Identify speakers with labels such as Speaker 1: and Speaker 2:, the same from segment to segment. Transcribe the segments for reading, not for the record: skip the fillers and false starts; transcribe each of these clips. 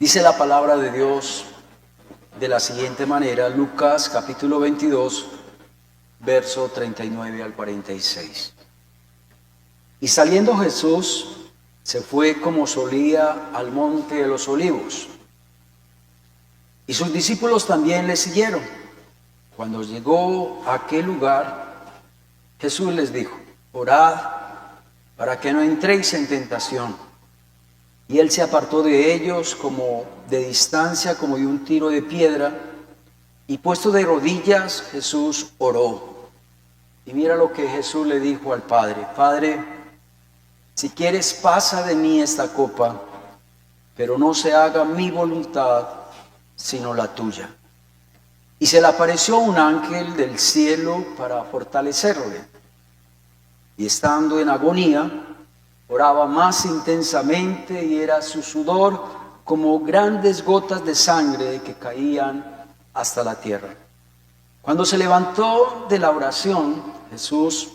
Speaker 1: Dice la palabra de Dios de la siguiente manera, Lucas capítulo 22, verso 39 al 46. Y saliendo Jesús, se fue como solía al monte de los olivos, y sus discípulos también le siguieron. Cuando llegó a aquel lugar, Jesús les dijo: orad para que no entréis en tentación. Y él se apartó de ellos como de distancia, como de un tiro de piedra, y puesto de rodillas, Jesús oró. Y mira lo que Jesús le dijo al Padre: Padre, si quieres, pasa de mí esta copa, pero no se haga mi voluntad, sino la tuya. Y se le apareció un ángel del cielo para fortalecerle. Y estando en agonía, oraba más intensamente, y era su sudor como grandes gotas de sangre que caían hasta la tierra. Cuando se levantó de la oración, Jesús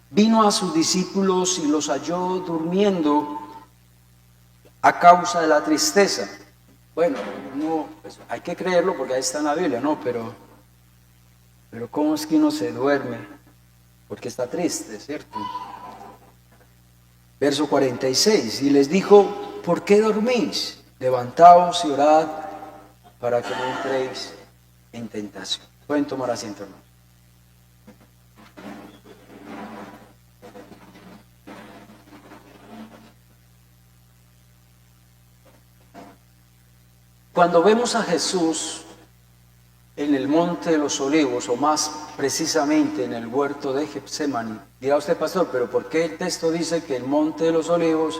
Speaker 1: vino a sus discípulos y los halló durmiendo a causa de la tristeza. Bueno, no, pues hay que creerlo porque ahí está en la Biblia, ¿no? Pero ¿cómo es que uno se duerme? Porque está triste, ¿cierto? Verso 46, y les dijo: ¿por qué dormís? Levantaos y orad para que no entréis en tentación. Pueden tomar asiento, hermano. Cuando vemos a Jesús en el monte de los olivos, o más precisamente en el huerto de Getsemaní, dirá usted: pastor, pero ¿por qué el texto dice que el monte de los olivos?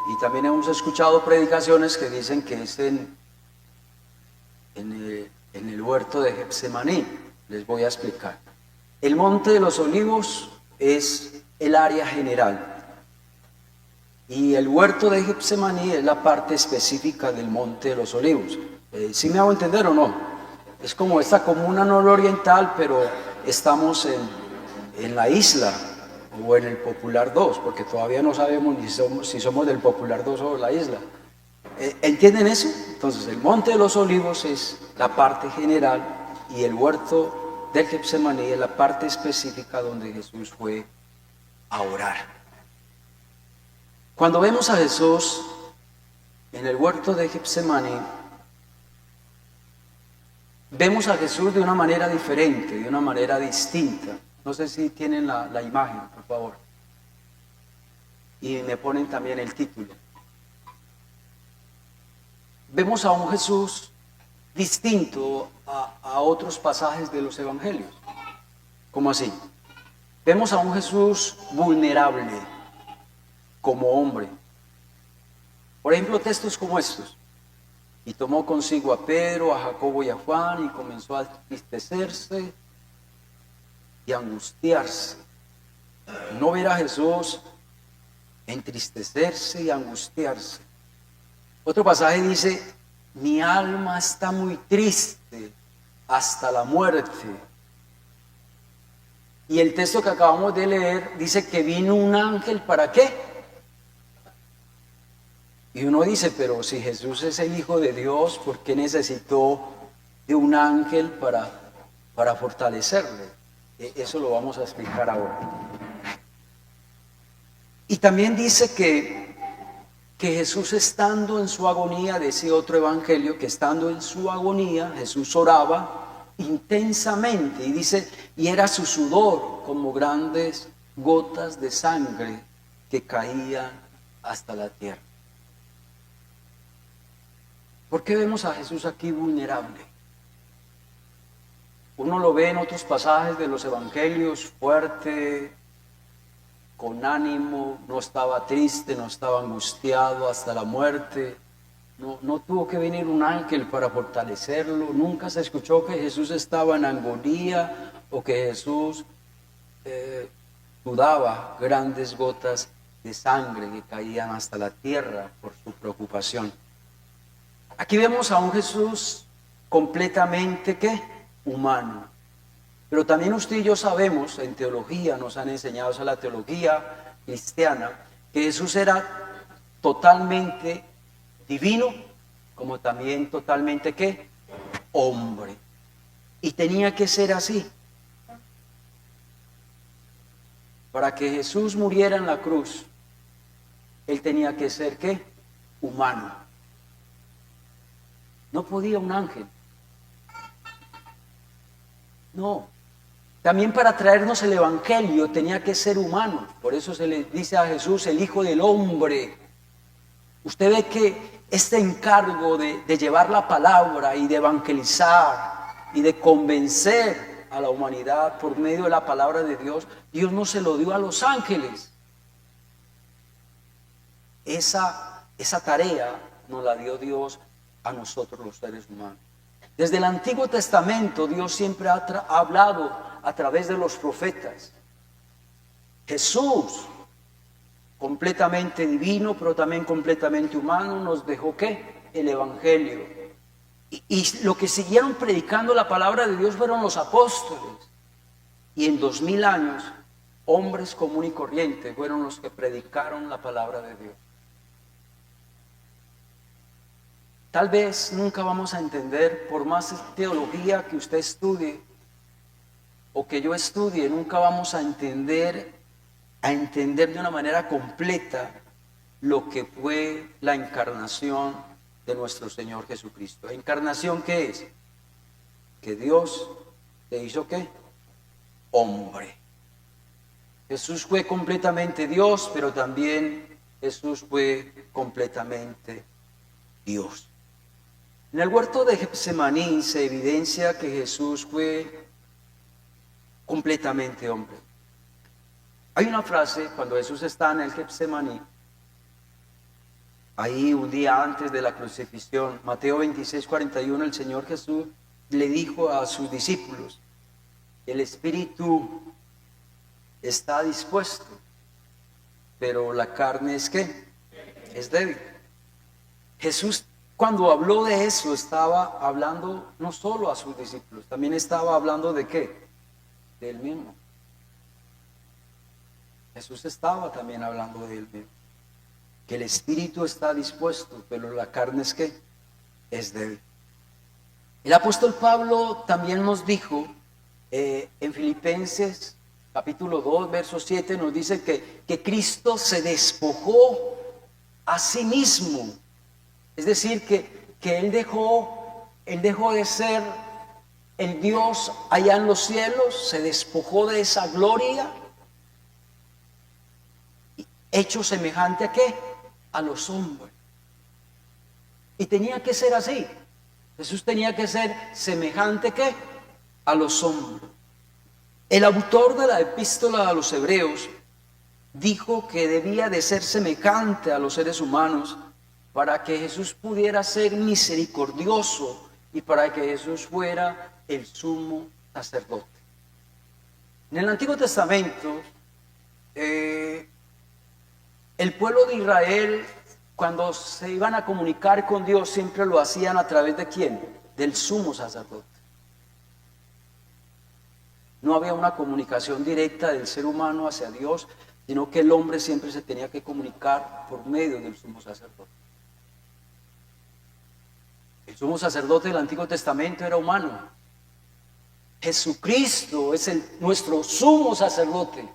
Speaker 1: Y también hemos escuchado predicaciones que dicen que es en el huerto de Getsemaní. Les voy a explicar. El monte de los olivos es el área general, y el huerto de Getsemaní es la parte específica del monte de los olivos. ¿Sí me hago entender o no? Es como esta comuna nororiental, pero estamos en la isla o en el Popular 2, porque todavía no sabemos si somos del Popular 2 o la isla. ¿Entienden eso? Entonces, el monte de los olivos es la parte general, y el huerto del Getsemaní es la parte específica donde Jesús fue a orar. Cuando vemos a Jesús en el huerto de Getsemaní, vemos a Jesús de una manera diferente, de una manera distinta. No sé si tienen la imagen, por favor. Y me ponen también el título. Vemos a un Jesús distinto a otros pasajes de los evangelios. ¿Cómo así? Vemos a un Jesús vulnerable como hombre. Por ejemplo, textos como estos: y tomó consigo a Pedro, a Jacobo y a Juan, y comenzó a entristecerse y a angustiarse. No ver a Jesús entristecerse y angustiarse. Otro pasaje dice: mi alma está muy triste hasta la muerte. Y el texto que acabamos de leer dice que vino un ángel, ¿para qué? Y uno dice: pero si Jesús es el Hijo de Dios, ¿por qué necesitó de un ángel para fortalecerle? Eso lo vamos a explicar ahora. Y también dice que Jesús, estando en su agonía, decía otro evangelio, que estando en su agonía, Jesús oraba intensamente, y dice, y era su sudor como grandes gotas de sangre que caían hasta la tierra. ¿Por qué vemos a Jesús aquí vulnerable? Uno lo ve en otros pasajes de los evangelios fuerte, con ánimo, no estaba triste, no estaba angustiado hasta la muerte. No tuvo que venir un ángel para fortalecerlo. Nunca se escuchó que Jesús estaba en agonía o que Jesús sudaba grandes gotas de sangre que caían hasta la tierra por su preocupación. Aquí vemos a un Jesús completamente, ¿qué? Humano. Pero también usted y yo sabemos, en teología, nos han enseñado, a la teología cristiana, que Jesús era totalmente divino como también totalmente ¿qué? Hombre. Y tenía que ser así. Para que Jesús muriera en la cruz, Él tenía que ser ¿qué? Humano. No podía un ángel. No. También para traernos el Evangelio tenía que ser humano. Por eso se le dice a Jesús el Hijo del Hombre. Usted ve que este encargo de llevar la palabra y de evangelizar y de convencer a la humanidad por medio de la palabra de Dios, Dios no se lo dio a los ángeles. Esa tarea nos la dio Dios a nosotros los seres humanos. Desde el Antiguo Testamento Dios siempre ha hablado a través de los profetas. Jesús, completamente divino, pero también completamente humano, nos dejó ¿qué? El Evangelio. Y lo que siguieron predicando la palabra de Dios fueron los apóstoles. Y en 2000 años, hombres comunes y corrientes fueron los que predicaron la palabra de Dios. Tal vez nunca vamos a entender, por más teología que usted estudie o que yo estudie, nunca vamos a entender de una manera completa lo que fue la encarnación de nuestro Señor Jesucristo. ¿La encarnación qué es? Que Dios se hizo ¿qué? Hombre. Jesús fue completamente Dios, pero también Jesús fue completamente Dios. En el huerto de Getsemaní se evidencia que Jesús fue completamente hombre. Hay una frase cuando Jesús está en el Getsemaní, ahí un día antes de la crucifixión, Mateo 26:41, el Señor Jesús le dijo a sus discípulos: el espíritu está dispuesto, pero la carne es ¿qué? Es débil. Jesús, cuando habló de eso, estaba hablando no solo a sus discípulos, también estaba hablando de ¿qué? De él mismo. Jesús estaba también hablando de él mismo. Que el espíritu está dispuesto, pero la carne es ¿qué? Es débil. El apóstol Pablo también nos dijo en Filipenses capítulo 2, verso 7, nos dice que Cristo se despojó a sí mismo. Es decir, que Él dejó de ser el Dios allá en los cielos, se despojó de esa gloria, hecho semejante ¿a qué? A los hombres. Y tenía que ser así. Jesús tenía que ser semejante ¿qué? A los hombres. El autor de la epístola a los Hebreos dijo que debía de ser semejante a los seres humanos para que Jesús pudiera ser misericordioso y para que Jesús fuera el sumo sacerdote. En el Antiguo Testamento, el pueblo de Israel, cuando se iban a comunicar con Dios, siempre lo hacían a través de ¿quién? Del sumo sacerdote. No había una comunicación directa del ser humano hacia Dios, sino que el hombre siempre se tenía que comunicar por medio del sumo sacerdote. El sumo sacerdote del Antiguo Testamento era humano. Jesucristo es nuestro sumo sacerdote.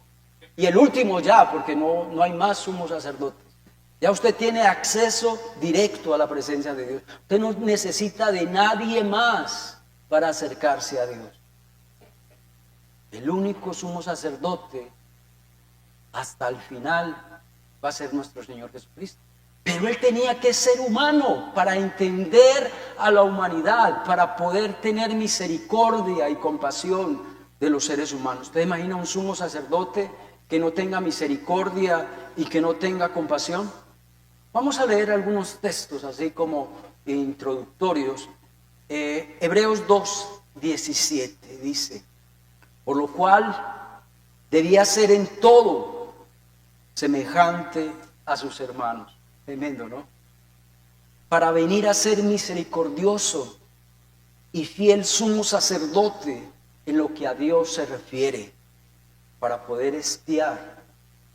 Speaker 1: Y el último ya, porque no hay más sumo sacerdotes. Ya usted tiene acceso directo a la presencia de Dios. Usted no necesita de nadie más para acercarse a Dios. El único sumo sacerdote hasta el final va a ser nuestro Señor Jesucristo. Pero Él tenía que ser humano para entender a la humanidad, para poder tener misericordia y compasión de los seres humanos. ¿Usted imagina un sumo sacerdote que no tenga misericordia y que no tenga compasión? Vamos a leer algunos textos así como introductorios. Hebreos 2:17 dice: por lo cual debía ser en todo semejante a sus hermanos. Tremendo, ¿no? Para venir a ser misericordioso y fiel sumo sacerdote en lo que a Dios se refiere, para poder expiar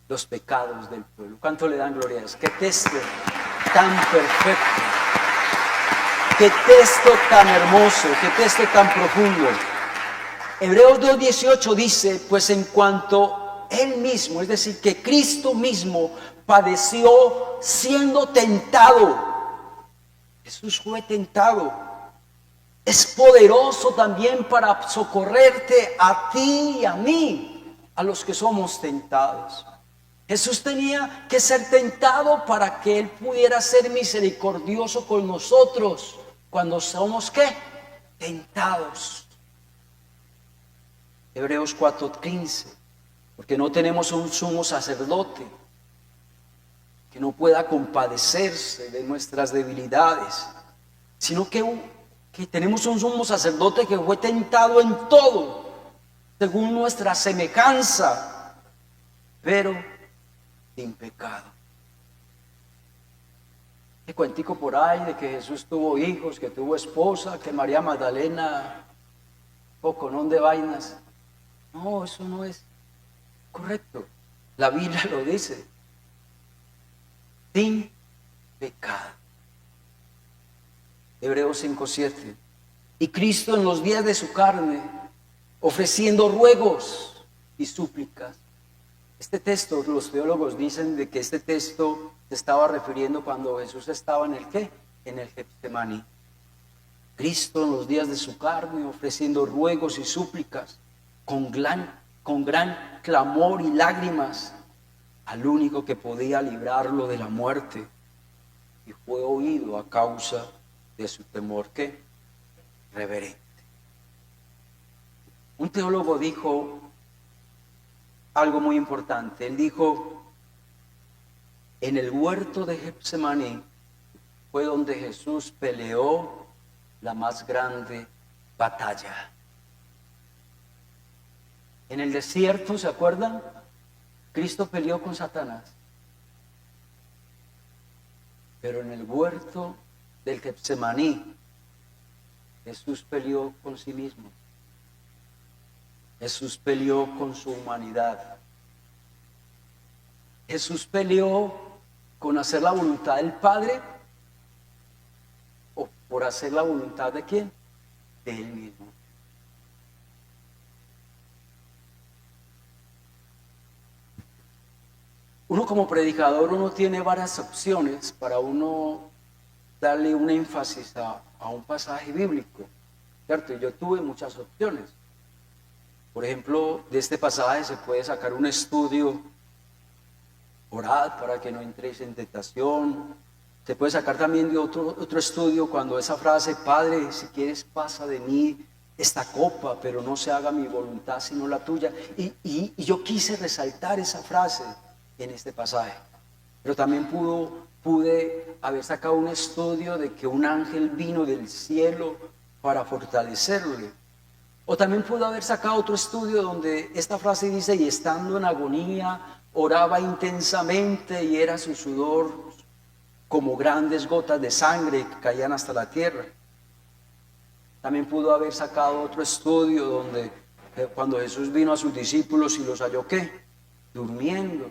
Speaker 1: los pecados del pueblo. ¿Cuánto le dan gloria a Dios? ¡Qué texto tan perfecto! Qué texto tan hermoso, qué texto tan profundo. Hebreos 2:18 dice, pues en cuanto Él mismo, es decir, que Cristo mismo padeció siendo tentado. Jesús fue tentado. Es poderoso también para socorrerte a ti y a mí, a los que somos tentados. Jesús tenía que ser tentado para que Él pudiera ser misericordioso con nosotros cuando somos ¿qué? Tentados. Hebreos 4:15, porque no tenemos un sumo sacerdote que no pueda compadecerse de nuestras debilidades, sino que tenemos un sumo sacerdote que fue tentado en todo, según nuestra semejanza, pero sin pecado. Este cuentico por ahí de que Jesús tuvo hijos, que tuvo esposa, que María Magdalena, poconón de vainas. No, eso no es correcto. La Biblia lo dice. Sin pecado. Hebreos 5:7. Y Cristo en los días de su carne, ofreciendo ruegos y súplicas. Este texto, los teólogos dicen de que este texto se estaba refiriendo cuando Jesús estaba en el ¿qué? En el Getsemaní. Cristo en los días de su carne, ofreciendo ruegos y súplicas, con gran clamor y lágrimas, al único que podía librarlo de la muerte, y fue oído a causa de su temor ¿qué? Reverente. Un teólogo dijo algo muy importante. Él dijo, en el huerto de Getsemaní fue donde Jesús peleó la más grande batalla. En el desierto, ¿se acuerdan? Cristo peleó con Satanás. Pero en el huerto del Getsemaní, Jesús peleó con sí mismo. Jesús peleó con su humanidad. Jesús peleó con hacer la voluntad del Padre o por hacer la voluntad de ¿quién? De Él mismo. Uno como predicador, uno tiene varias opciones para uno darle un énfasis a un pasaje bíblico, ¿cierto? Y yo tuve muchas opciones. Por ejemplo, de este pasaje se puede sacar un estudio, orad para que no entréis en tentación. Se puede sacar también de otro estudio cuando esa frase, Padre, si quieres pasa de mí esta copa, pero no se haga mi voluntad sino la tuya. Y yo quise resaltar esa frase en este pasaje. Pero también pude haber sacado un estudio de que un ángel vino del cielo para fortalecerle. O también pudo haber sacado otro estudio donde esta frase dice, y estando en agonía, oraba intensamente y era su sudor como grandes gotas de sangre que caían hasta la tierra. También pudo haber sacado otro estudio donde cuando Jesús vino a sus discípulos y los halló ¿qué? Durmiendo.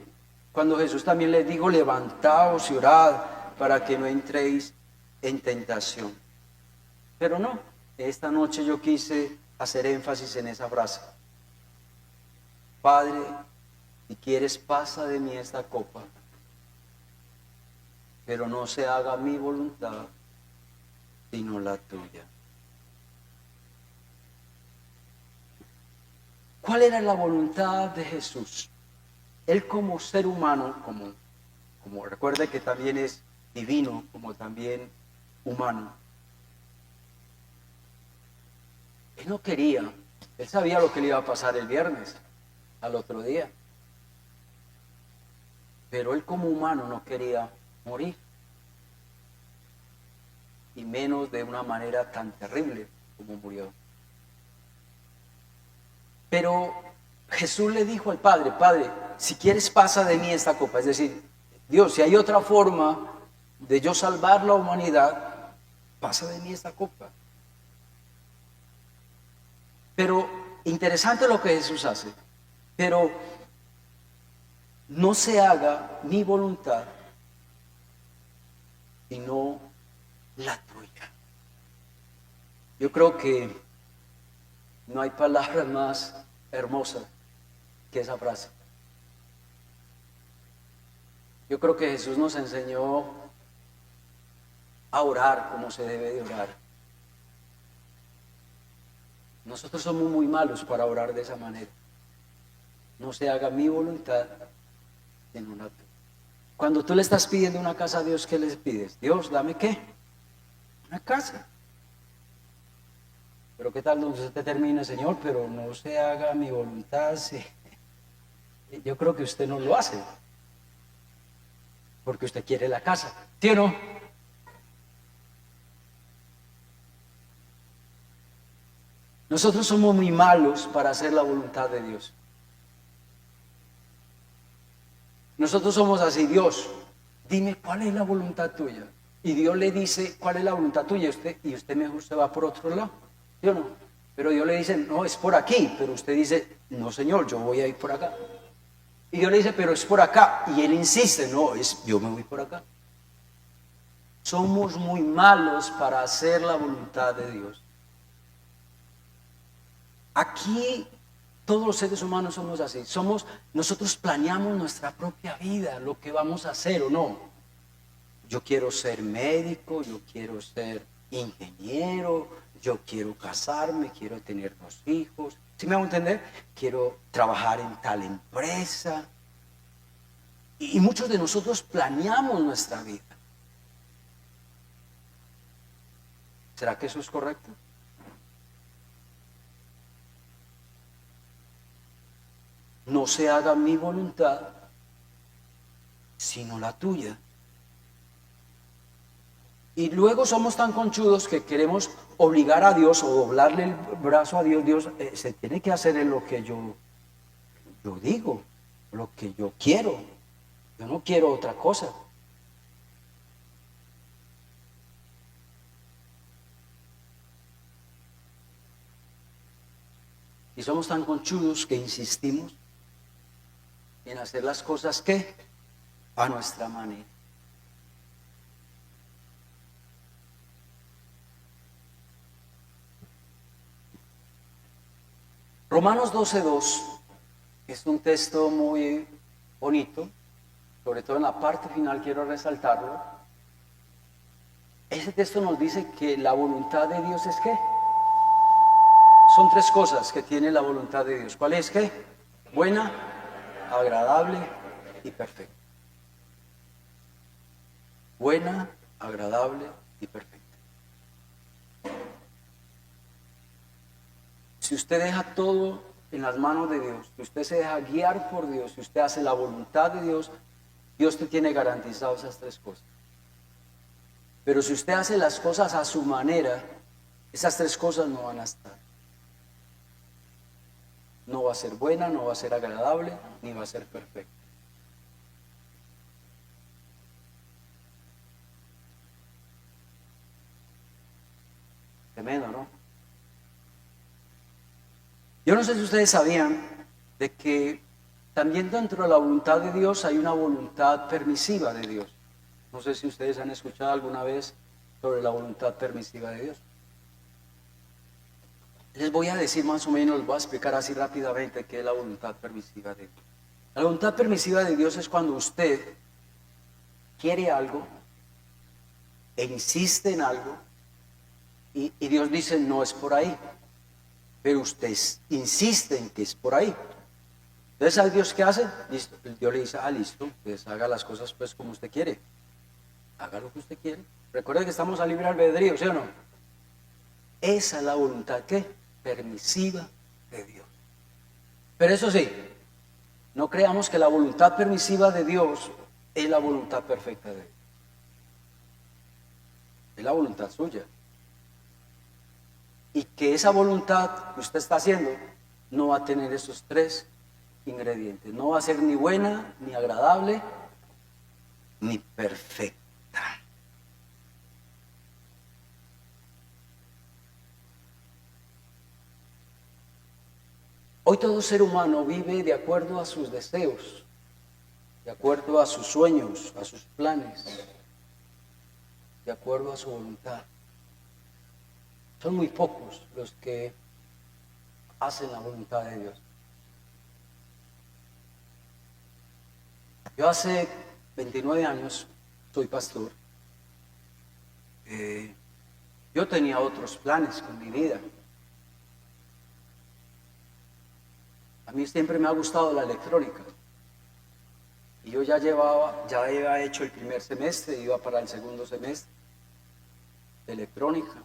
Speaker 1: Cuando Jesús también les dijo, levantaos y orad para que no entréis en tentación. Pero no, esta noche yo quise hacer énfasis en esa frase. Padre, si quieres pasa de mí esta copa, pero no se haga mi voluntad, sino la tuya. ¿Cuál era la voluntad de Jesús? Él como ser humano, como recuerde que también es divino, como también humano. Él no quería, él sabía lo que le iba a pasar el viernes, al otro día. Pero él como humano no quería morir. Y menos de una manera tan terrible como murió. Pero Jesús le dijo al Padre, Padre, si quieres pasa de mí esta copa. Es decir, Dios, si hay otra forma de yo salvar la humanidad, pasa de mí esta copa. Pero interesante lo que Jesús hace. Pero no se haga mi voluntad, sino la tuya. Yo creo que no hay palabras más hermosas que esa frase. Yo creo que Jesús nos enseñó a orar como se debe de orar. Nosotros somos muy malos para orar de esa manera. No se haga mi voluntad, sino la tuya. Cuando tú le estás pidiendo una casa a Dios, ¿qué le pides? Dios, ¿dame qué? Una casa. Pero ¿qué tal donde usted termina, Señor? Pero no se haga mi voluntad. Sí. Yo creo que usted no lo hace, porque usted quiere la casa. ¿Sí o no? Nosotros somos muy malos para hacer la voluntad de Dios. Nosotros somos así, Dios, dime cuál es la voluntad tuya. Y Dios le dice cuál es la voluntad tuya y usted mejor se va por otro lado. ¿Sí o no? Pero Dios le dice, no, es por aquí. Pero usted dice, no, Señor, yo voy a ir por acá. Y Dios le dice, pero es por acá. Y él insiste, no, yo me voy por acá. Somos muy malos para hacer la voluntad de Dios. Aquí todos los seres humanos somos así. Nosotros planeamos nuestra propia vida, lo que vamos a hacer o no. Yo quiero ser médico, yo quiero ser ingeniero, yo quiero casarme, quiero tener 2 hijos. ¿Sí me hago entender? Quiero trabajar en tal empresa. Y muchos de nosotros planeamos nuestra vida. ¿Será que eso es correcto? No se haga mi voluntad, sino la tuya. Y luego somos tan conchudos que queremos obligar a Dios o doblarle el brazo a Dios. Dios se tiene que hacer en lo que yo digo, lo que yo quiero. Yo no quiero otra cosa. Y somos tan conchudos que insistimos en hacer las cosas que a nuestra manera. Romanos 12:2 es un texto muy bonito, sobre todo en la parte final quiero resaltarlo. Ese texto nos dice que la voluntad de Dios es ¿qué? Son 3 cosas que tiene la voluntad de Dios. ¿Cuál es qué? Buena, agradable y perfecta. Buena, agradable y perfecta. Si usted deja todo en las manos de Dios, si usted se deja guiar por Dios, si usted hace la voluntad de Dios, Dios te tiene garantizado esas 3 cosas. Pero si usted hace las cosas a su manera, esas 3 cosas no van a estar. No va a ser buena, no va a ser agradable, ni va a ser perfecta. Tremendo, ¿no? Yo no sé si ustedes sabían de que también dentro de la voluntad de Dios hay una voluntad permisiva de Dios. No sé si ustedes han escuchado alguna vez sobre la voluntad permisiva de Dios. Les voy a decir más o menos, les voy a explicar así rápidamente qué es la voluntad permisiva de Dios. La voluntad permisiva de Dios es cuando usted quiere algo e insiste en algo y Dios dice no es por ahí, pero usted insiste en que es por ahí. Entonces, ¿sabe Dios qué hace? Listo. Dios le dice, listo, pues haga las cosas pues como usted quiere. Haga lo que usted quiere. Recuerde que estamos a libre albedrío, ¿sí o no? Esa es la voluntad, ¿qué? Permisiva de Dios. Pero eso sí, no creamos que la voluntad permisiva de Dios es la voluntad perfecta de Dios. Es la voluntad suya. Y que esa voluntad que usted está haciendo no va a tener esos 3 ingredientes. No va a ser ni buena, ni agradable, ni perfecta. Hoy todo ser humano vive de acuerdo a sus deseos, de acuerdo a sus sueños, a sus planes, de acuerdo a su voluntad. Son muy pocos los que hacen la voluntad de Dios. Yo hace 29 años soy pastor. Yo tenía otros planes con mi vida. A mí siempre me ha gustado la electrónica. Y yo ya había hecho el primer semestre, iba para el segundo semestre de electrónica.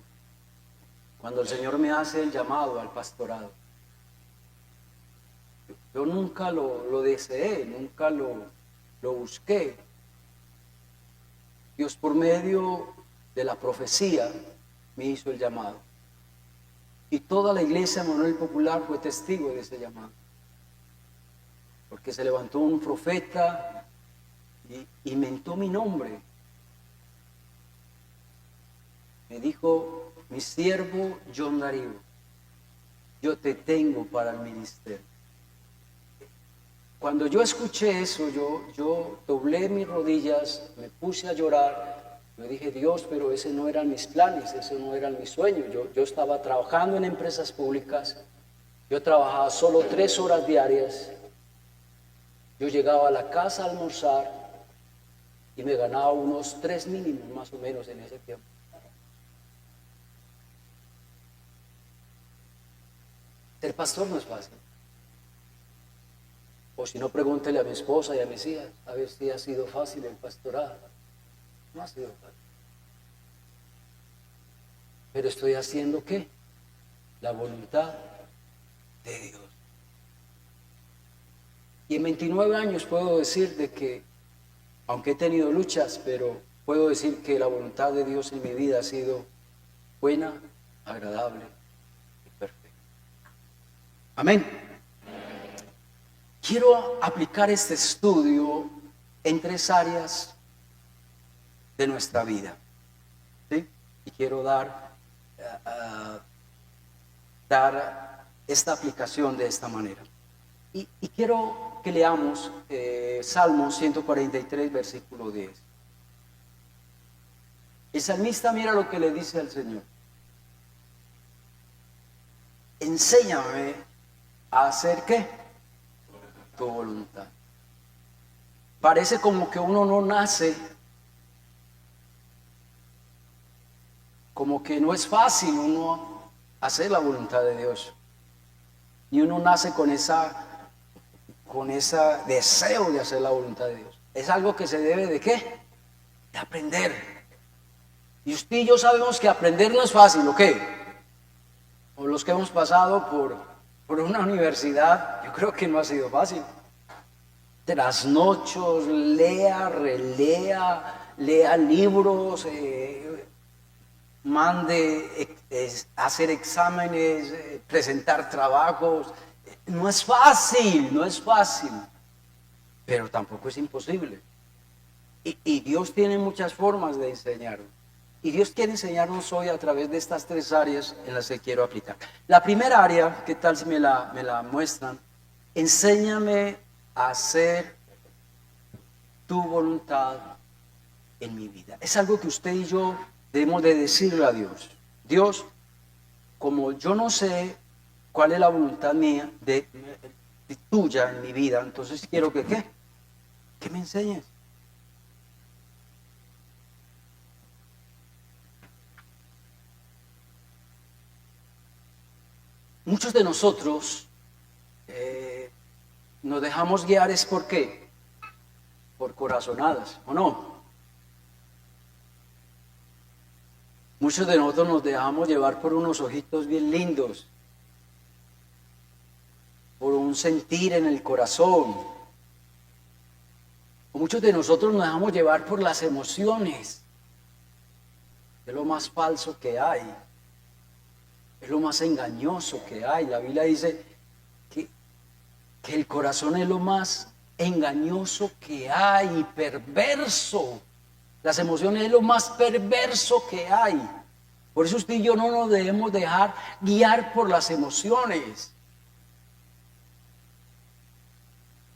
Speaker 1: Cuando el Señor me hace el llamado al pastorado, yo nunca lo deseé, nunca lo busqué. Dios, por medio de la profecía, me hizo el llamado. Y toda la iglesia Manuel Popular fue testigo de ese llamado. Porque se levantó un profeta y mentó mi nombre. Me dijo: mi siervo John Darío, yo te tengo para el ministerio. Cuando yo escuché eso, yo doblé mis rodillas, me puse a llorar. Yo dije: Dios, pero ese no eran mis planes, ese no eran mis sueños. Yo estaba trabajando en empresas públicas, yo trabajaba solo 3 horas diarias. Yo llegaba a la casa a almorzar y me ganaba unos 3 mínimos más o menos en ese tiempo. Ser pastor no es fácil. O si no, pregúntele a mi esposa y a mis hijas, a ver si ha sido fácil el pastorado. No ha sido fácil. Pero estoy haciendo ¿qué? La voluntad de Dios. Y en 29 años puedo decir de que, aunque he tenido luchas, pero puedo decir que la voluntad de Dios en mi vida ha sido buena, agradable y perfecta. Amén. Quiero aplicar este estudio en 3 áreas de nuestra vida, ¿sí? Y quiero dar esta aplicación de esta manera. Y quiero que leamos Salmo 143, versículo 10. El salmista mira lo que le dice al Señor: enséñame a hacer ¿qué? Tu voluntad. Parece como que uno no nace, como que no es fácil uno hacer la voluntad de Dios. Y uno nace con ese deseo de hacer la voluntad de Dios. Es algo que se debe ¿de qué? De aprender. Y usted y yo sabemos que aprender no es fácil, ¿o qué? O los que hemos pasado por una universidad, yo creo que no ha sido fácil. Trasnochos, lea, relea, lea libros, mande hacer exámenes, presentar trabajos. No es fácil, pero tampoco es imposible. Y Dios tiene muchas formas de enseñarnos. Y Dios quiere enseñarnos hoy a través de estas 3 áreas en las que quiero aplicar. La primera área, ¿qué tal si me la muestran? Enséñame a hacer tu voluntad en mi vida. Es algo que usted y yo debemos de decirle a Dios. Dios, como yo no sé cuál es la voluntad mía, de tuya en mi vida, entonces quiero que ¿qué? Que me enseñes. Muchos de nosotros nos dejamos guiar es ¿por qué? Por corazonadas, ¿o no? Muchos de nosotros nos dejamos llevar por unos ojitos bien lindos, por un sentir en el corazón. O muchos de nosotros nos dejamos llevar por las emociones. Es lo más falso que hay. Es lo más engañoso que hay. La Biblia dice que el corazón es lo más engañoso que hay y perverso. Las emociones es lo más perverso que hay. Por eso usted y yo no nos debemos dejar guiar por las emociones.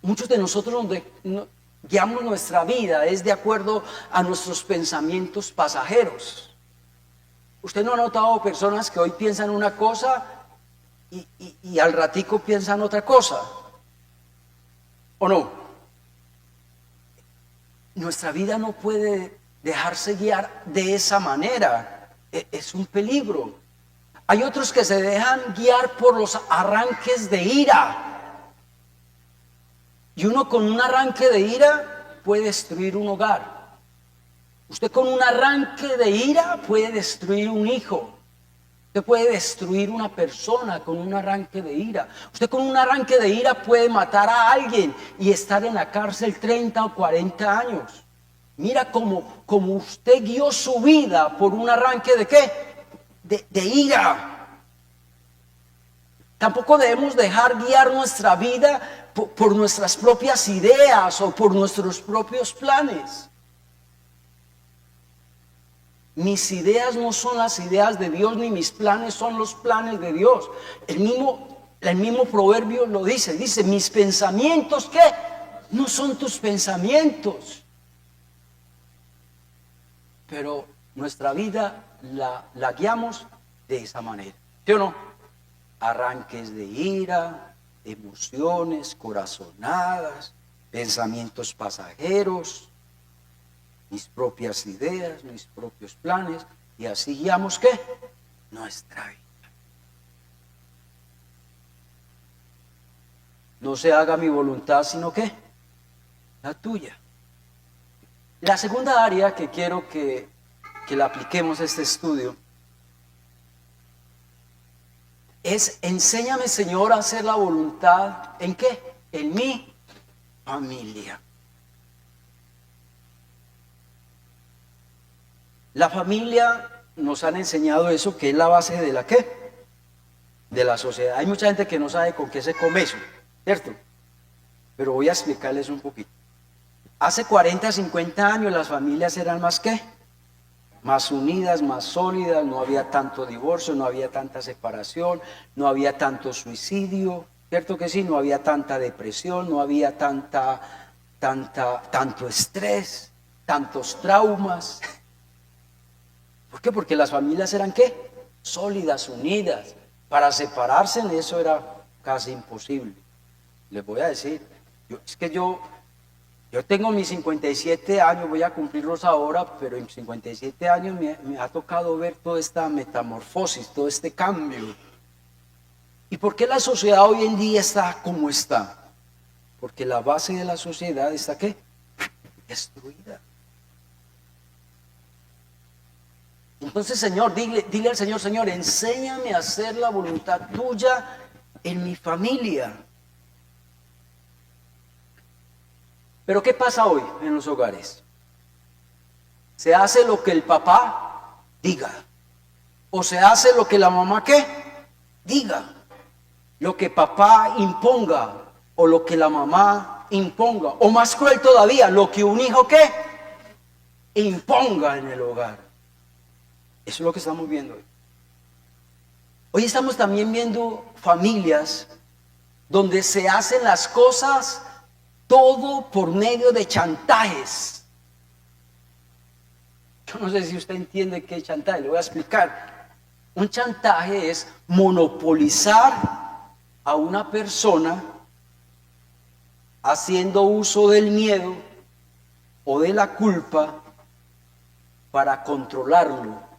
Speaker 1: Muchos de nosotros guiamos nuestra vida es de acuerdo a nuestros pensamientos pasajeros. ¿Usted no ha notado personas que hoy piensan una cosa y al ratico piensan otra cosa? ¿O no? Nuestra vida no puede dejarse guiar de esa manera. Es un peligro. Hay otros que se dejan guiar por los arranques de ira. Y uno con un arranque de ira puede destruir un hogar. Usted con un arranque de ira puede destruir un hijo. Usted puede destruir una persona con un arranque de ira. Usted con un arranque de ira puede matar a alguien y estar en la cárcel 30 o 40 años. Mira cómo usted guió su vida por un arranque de ¿qué? De ira. Tampoco debemos dejar guiar nuestra vida por nuestras propias ideas o por nuestros propios planes. Mis ideas no son las ideas de Dios, ni mis planes son los planes de Dios. El mismo proverbio lo dice, mis pensamientos, ¿qué? No son tus pensamientos. Pero nuestra vida la guiamos de esa manera, ¿sí o no? Arranques de ira, emociones, corazonadas, pensamientos pasajeros, mis propias ideas, mis propios planes, y así guiamos ¿qué? Nuestra vida. No se haga mi voluntad, sino ¿qué? La tuya. La segunda área que quiero que la apliquemos a este estudio es: enséñame, Señor, a hacer la voluntad, ¿en qué? En mi familia. La familia nos han enseñado eso, que es la base de la ¿qué? De la sociedad. Hay mucha gente que no sabe con qué se come eso, ¿cierto? Pero voy a explicarles un poquito. Hace 40, 50 años las familias eran más ¿qué? Más unidas, más sólidas, no había tanto divorcio, no había tanta separación, no había tanto suicidio, ¿cierto que sí? No había tanta depresión, no había tanto estrés, tantos traumas. ¿Por qué? Porque las familias eran ¿qué? Sólidas, unidas. Para separarse en eso era casi imposible. Les voy a decir, yo tengo mis 57 años, voy a cumplirlos ahora, pero en 57 años me ha tocado ver toda esta metamorfosis, todo este cambio. ¿Y por qué la sociedad hoy en día está como está? Porque la base de la sociedad está ¿qué? Destruida. Entonces, Señor, dile al Señor, Señor, enséñame a hacer la voluntad tuya en mi familia. Pero ¿qué pasa hoy en los hogares? Se hace lo que el papá diga. O se hace lo que la mamá ¿qué? Diga. Lo que papá imponga o lo que la mamá imponga. O más cruel todavía, lo que un hijo ¿qué? Imponga en el hogar. Eso es lo que estamos viendo hoy. Hoy estamos también viendo familias donde se hacen las cosas todo por medio de chantajes. Yo no sé si usted entiende qué es chantaje, le voy a explicar. Un chantaje es monopolizar a una persona haciendo uso del miedo o de la culpa para controlarlo.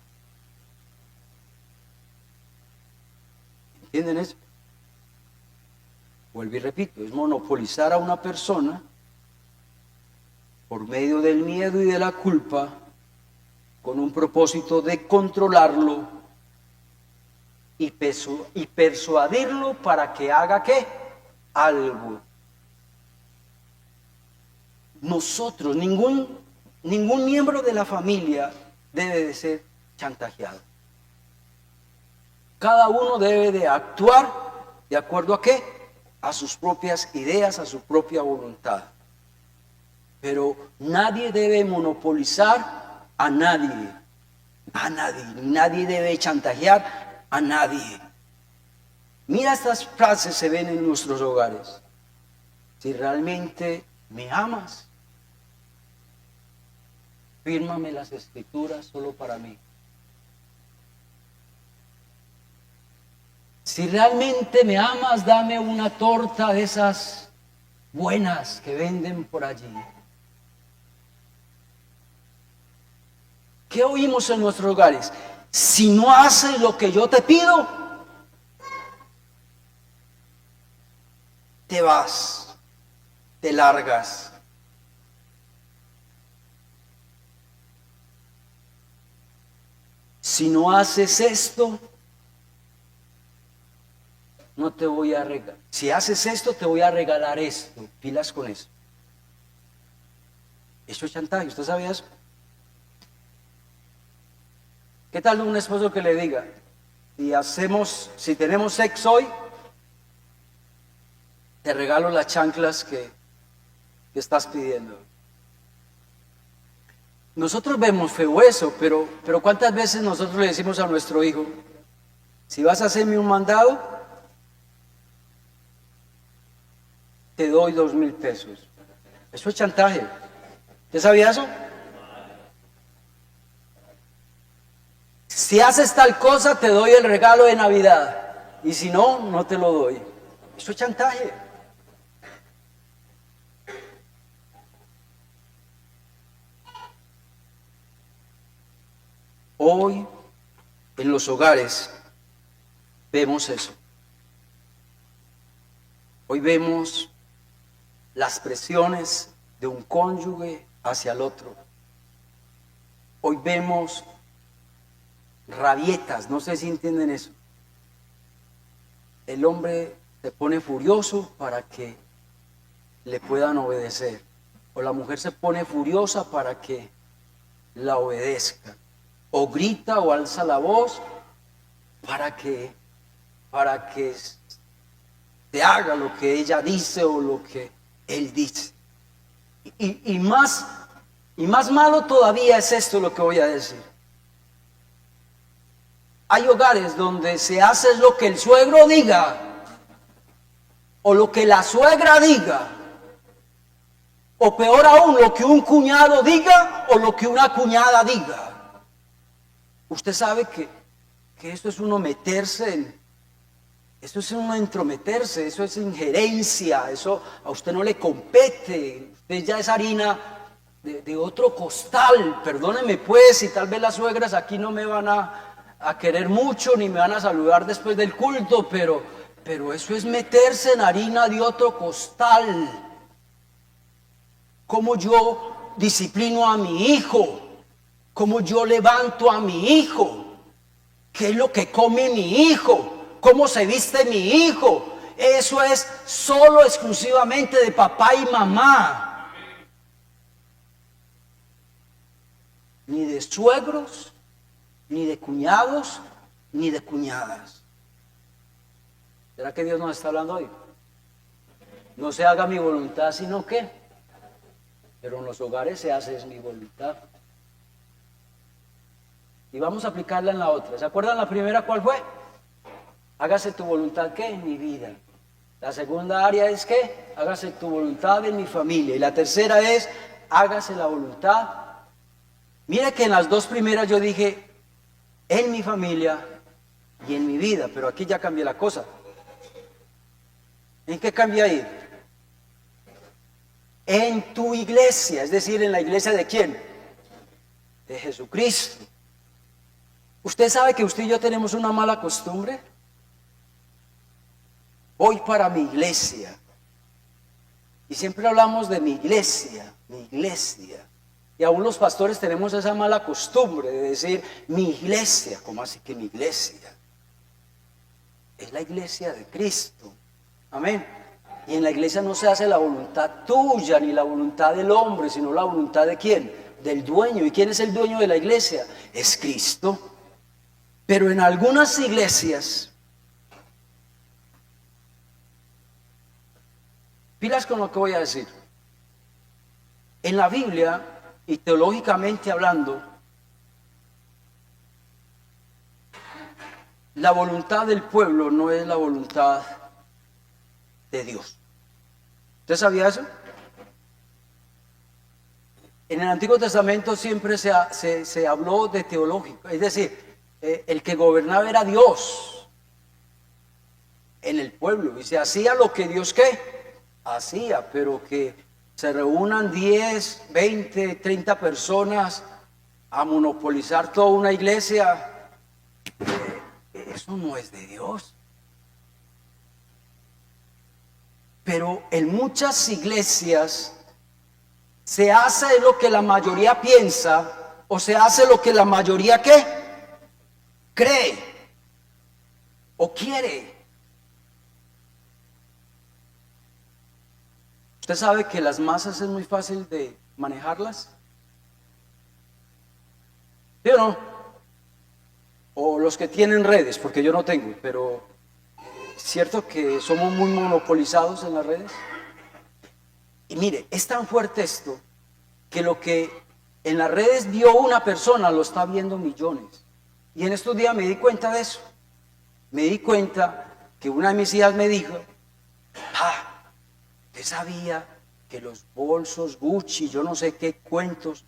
Speaker 1: ¿Entienden eso? Vuelvo y repito, es monopolizar a una persona por medio del miedo y de la culpa con un propósito de controlarlo y persuadirlo para que haga ¿qué? Algo. Nosotros, ningún miembro de la familia debe de ser chantajeado. Cada uno debe de actuar de acuerdo a ¿qué? A sus propias ideas, a su propia voluntad. Pero nadie debe monopolizar a nadie. Nadie debe chantajear a nadie. Mira, estas frases se ven en nuestros hogares. Si realmente me amas, fírmame las escrituras solo para mí. Si realmente me amas, dame una torta de esas buenas que venden por allí. ¿Qué oímos en nuestros hogares? Si no haces lo que yo te pido, te vas, te largas. Si no haces esto, no te voy a regalar. Si haces esto, te voy a regalar esto. Pilas con eso. Eso es chantaje. ¿Usted sabía eso? ¿Qué tal un esposo que le diga, si tenemos sexo hoy, te regalo las chanclas que estás pidiendo? Nosotros vemos feo eso, pero ¿cuántas veces nosotros le decimos a nuestro hijo, si vas a hacerme un mandado, te doy 2,000 pesos? Eso es chantaje. ¿Usted sabía eso? Si haces tal cosa, te doy el regalo de Navidad. Y si no, no te lo doy. Eso es chantaje. Hoy, en los hogares, vemos eso. Hoy vemos las presiones de un cónyuge hacia el otro. Hoy vemos rabietas, no sé si entienden eso. El hombre se pone furioso para que le puedan obedecer, o la mujer se pone furiosa para que la obedezca, o grita o alza la voz para que se haga lo que ella dice o lo que él dice. Y más malo todavía es esto lo que voy a decir. Hay hogares donde se hace lo que el suegro diga, o lo que la suegra diga, o peor aún, lo que un cuñado diga, o lo que una cuñada diga. Usted sabe que esto es uno meterse esto es uno entrometerse, eso es injerencia, eso a usted no le compete, usted ya es harina de otro costal. Perdóneme pues, y tal vez las suegras aquí no me van a querer mucho, ni me van a saludar después del culto, pero eso es meterse en harina de otro costal. Cómo yo disciplino a mi hijo, cómo yo levanto a mi hijo, qué es lo que come mi hijo, cómo se viste mi hijo. Eso es solo exclusivamente de papá y mamá. Ni de suegros, ni de cuñados, ni de cuñadas. ¿Será que Dios nos está hablando hoy? No se haga mi voluntad, sino que, pero en los hogares se hace es mi voluntad. Y vamos a aplicarla en la otra. ¿Se acuerdan la primera cuál fue? Hágase tu voluntad, ¿qué? En mi vida. La segunda área es ¿qué? Hágase tu voluntad en mi familia. Y la tercera es, hágase la voluntad. Mira que en las dos primeras yo dije, en mi familia y en mi vida, pero aquí ya cambié la cosa. ¿En qué cambia ahí? En tu iglesia, es decir, en la iglesia ¿de quién? De Jesucristo. ¿Usted sabe que usted y yo tenemos una mala costumbre? Voy para mi iglesia. Y siempre hablamos de mi iglesia, mi iglesia. Y aún los pastores tenemos esa mala costumbre de decir, mi iglesia. ¿Cómo así que mi iglesia? Es la iglesia de Cristo. Amén. Y en la iglesia no se hace la voluntad tuya ni la voluntad del hombre, sino la voluntad ¿de quién? Del dueño. ¿Y quién es el dueño de la iglesia? Es Cristo. Pero en algunas iglesias, pilas con lo que voy a decir. En la Biblia, y teológicamente hablando, la voluntad del pueblo no es la voluntad de Dios. ¿Usted sabía eso? En el Antiguo Testamento siempre se habló de teológico, es decir, el que gobernaba era Dios. en el pueblo y se hacía lo que Dios ¿qué? Hacía, pero que se reúnan 10, 20, 30 personas a monopolizar toda una iglesia, eso no es de Dios. Pero en muchas iglesias se hace lo que la mayoría piensa o se hace lo que la mayoría ¿qué? Cree o quiere. ¿Usted sabe que las masas es muy fácil de manejarlas? ¿Sí o no? O los que tienen redes, porque yo no tengo, pero ¿cierto que somos muy monopolizados en las redes? Y mire, es tan fuerte esto que lo que en las redes vio una persona lo está viendo millones. Y en estos días me di cuenta de eso. Me di cuenta que una de mis hijas me dijo, ¿usted sabía que los bolsos Gucci, yo no sé qué cuentos,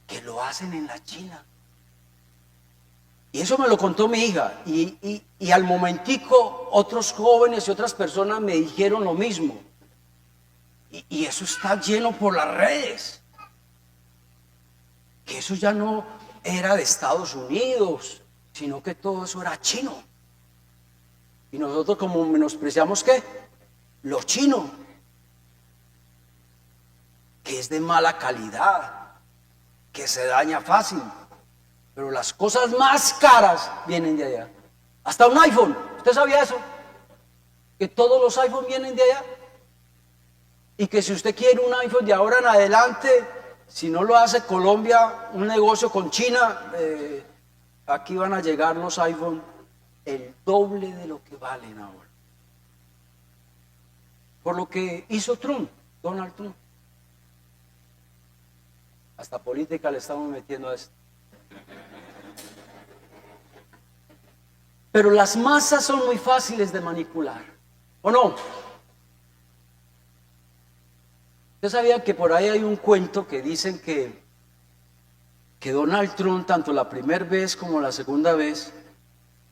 Speaker 1: que lo hacen en la China? Y eso me lo contó mi hija. Y al momentico otros jóvenes y otras personas me dijeron lo mismo. Y eso está lleno por las redes. Que eso ya no era de Estados Unidos, sino que todo eso era chino. Y nosotros como menospreciamos ¿qué? Lo chino, que es de mala calidad, que se daña fácil. Pero las cosas más caras vienen de allá. Hasta un iPhone, ¿usted sabía eso? Que todos los iPhones vienen de allá. Y que si usted quiere un iPhone de ahora en adelante, si no lo hace Colombia, un negocio con China, aquí van a llegar los iPhone el doble de lo que valen ahora. Por lo que hizo Trump, Donald Trump. Hasta política le estamos metiendo a esto. Pero las masas son muy fáciles de manipular, ¿o no? ¿Usted sabía que por ahí hay un cuento que dicen que Donald Trump, tanto la primera vez como la segunda vez,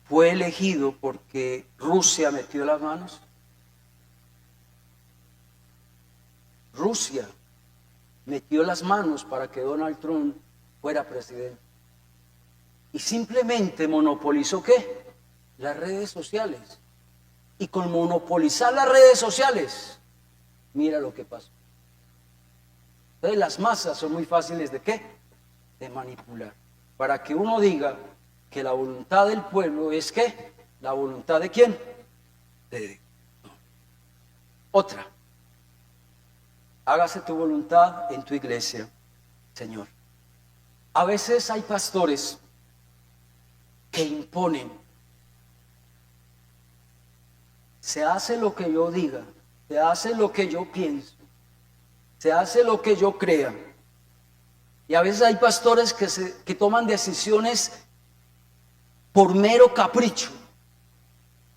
Speaker 1: fue elegido porque Rusia metió las manos? Rusia metió las manos para que Donald Trump fuera presidente. Y simplemente monopolizó ¿qué? Las redes sociales. Y con monopolizar las redes sociales, mira lo que pasó. Entonces las masas son muy fáciles ¿de qué? De manipular. Para que uno diga que la voluntad del pueblo es ¿qué? ¿La voluntad de quién? De Dios. Otra. Hágase tu voluntad en tu iglesia, Señor. A veces hay pastores que imponen. Se hace lo que yo diga, se hace lo que yo pienso, se hace lo que yo crea. Y a veces hay pastores que toman decisiones por mero capricho.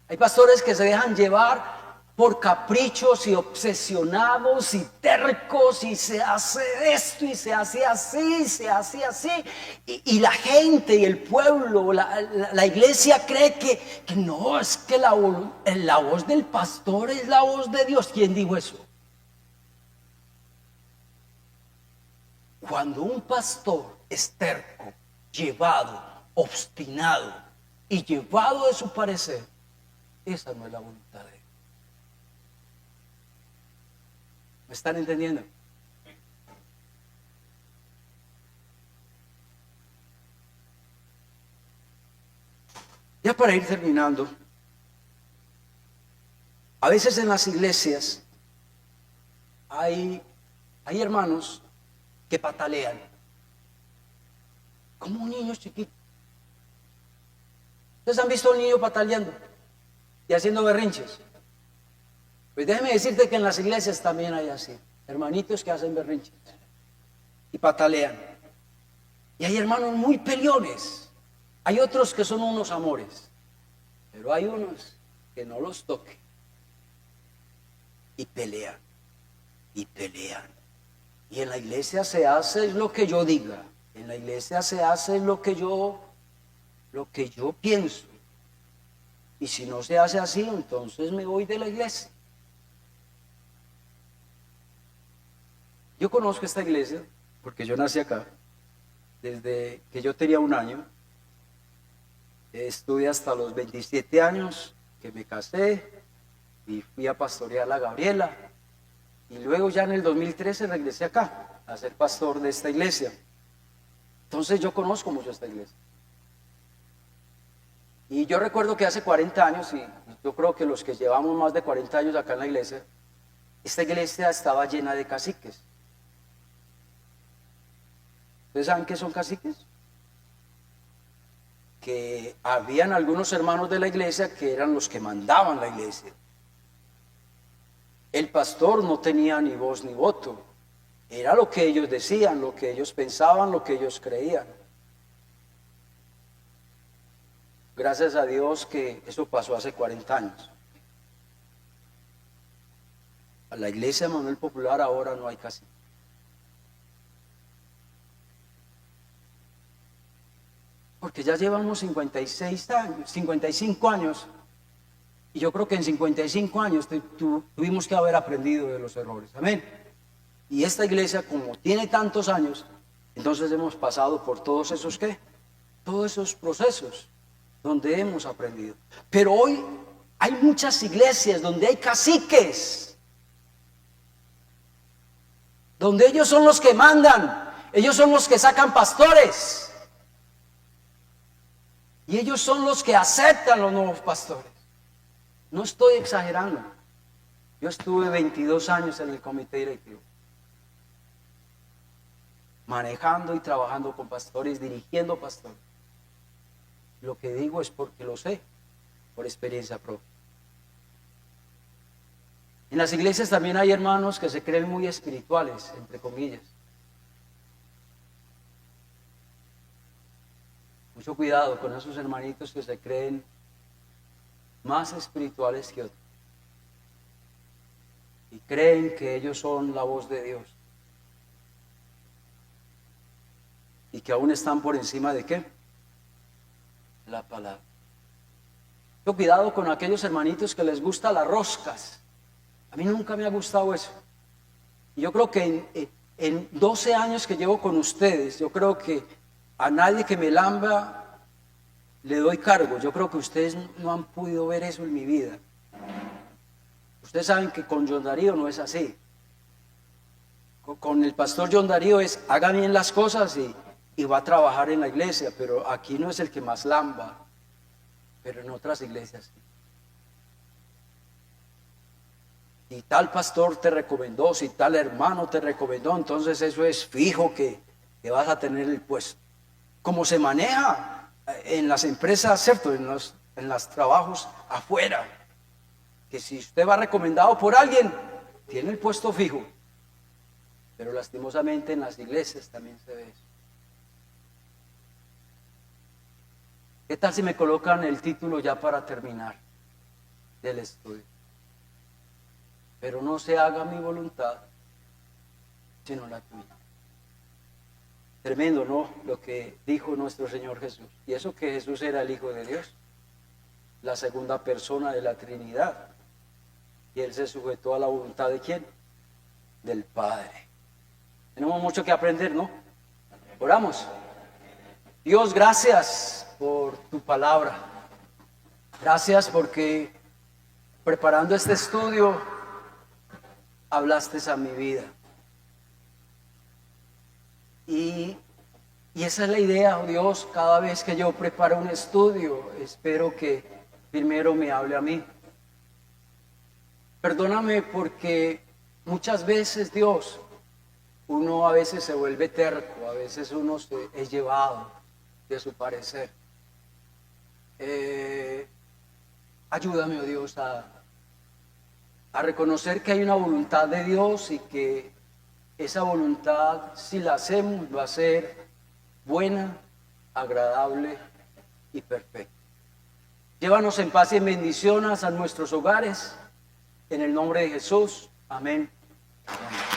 Speaker 1: Hay pastores que se dejan llevar por caprichos y obsesionados y tercos, y se hace esto y se hace así, se hace así, y la gente y el pueblo, la iglesia cree que no, es que la voz del pastor es la voz de Dios. ¿Quién dijo eso? Cuando un pastor es terco, llevado, obstinado y llevado de su parecer, esa no es la voluntad de Dios. ¿Me están entendiendo? Ya para ir terminando, a veces en las iglesias hay hermanos que patalean, como un niño chiquito. ¿Ustedes han visto a un niño pataleando y haciendo berrinches? Pues déjeme decirte que en las iglesias también hay así, hermanitos que hacen berrinches y patalean. Y hay hermanos muy peleones. Hay otros que son unos amores, pero hay unos que no los toque. Y pelean, y pelean. Y en la iglesia se hace lo que yo diga. En la iglesia se hace lo que yo pienso. Y si no se hace así, entonces me voy de la iglesia. Yo conozco esta iglesia porque yo nací acá. Desde que yo tenía 1 año, estuve hasta los 27 años que me casé y fui a pastorear a Gabriela. Y luego ya en el 2013 regresé acá a ser pastor de esta iglesia. Entonces yo conozco mucho esta iglesia. Y yo recuerdo que hace 40 años, y yo creo que los que llevamos más de 40 años acá en la iglesia, esta iglesia estaba llena de caciques. ¿Ustedes saben qué son caciques? Que habían algunos hermanos de la iglesia que eran los que mandaban la iglesia. El pastor no tenía ni voz ni voto. Era lo que ellos decían, lo que ellos pensaban, lo que ellos creían. Gracias a Dios que eso pasó hace 40 años. A la iglesia de Manuel Popular ahora no hay caciques. Porque ya llevamos 56 años, 55 años, y yo creo que en 55 años tuvimos que haber aprendido de los errores. Amén. Y esta iglesia, como tiene tantos años, entonces hemos pasado por todos esos, ¿qué? Todos esos procesos donde hemos aprendido. Pero hoy hay muchas iglesias donde hay caciques, donde ellos son los que mandan, ellos son los que sacan pastores. Y ellos son los que aceptan los nuevos pastores. No estoy exagerando. Yo estuve 22 años en el comité directivo, manejando y trabajando con pastores, dirigiendo pastores. Lo que digo es porque lo sé, por experiencia propia. En las iglesias también hay hermanos que se creen muy espirituales, entre comillas. Mucho cuidado con esos hermanitos que se creen más espirituales que otros. Y creen que ellos son la voz de Dios. Y que aún están por encima de ¿qué? La palabra. Mucho cuidado con aquellos hermanitos que les gustan las roscas. A mí nunca me ha gustado eso. Y yo creo que en 12 años que llevo con ustedes, yo creo que a nadie que me lamba le doy cargo. Yo creo que ustedes no han podido ver eso en mi vida. Ustedes saben que con John Darío no es así. Con el pastor John Darío es haga bien las cosas y va a trabajar en la iglesia, pero aquí no es el que más lamba, pero en otras iglesias sí. Si tal pastor te recomendó, si tal hermano te recomendó, entonces eso es fijo que vas a tener el puesto. Como se maneja en las empresas, ¿cierto? En los trabajos afuera, que si usted va recomendado por alguien, tiene el puesto fijo. Pero lastimosamente en las iglesias también se ve eso. ¿Qué tal si me colocan el título ya para terminar del estudio? Pero no se haga mi voluntad, sino la tuya. Tremendo, ¿no? Lo que dijo nuestro Señor Jesús. Y eso que Jesús era el Hijo de Dios, la segunda persona de la Trinidad. Y Él se sujetó a la voluntad ¿de quién? Del Padre. Tenemos mucho que aprender, ¿no? Oramos. Dios, gracias por tu palabra. Gracias porque preparando este estudio hablaste a mi vida. Y esa es la idea, oh Dios, cada vez que yo preparo un estudio, espero que primero me hable a mí. Perdóname porque muchas veces, Dios, uno a veces se vuelve terco, a veces uno es llevado de su parecer. Ayúdame, oh Dios, a reconocer que hay una voluntad de Dios y que esa voluntad, si la hacemos, va a ser buena, agradable y perfecta. Llévanos en paz y en bendiciones a nuestros hogares. En el nombre de Jesús. Amén. Amén.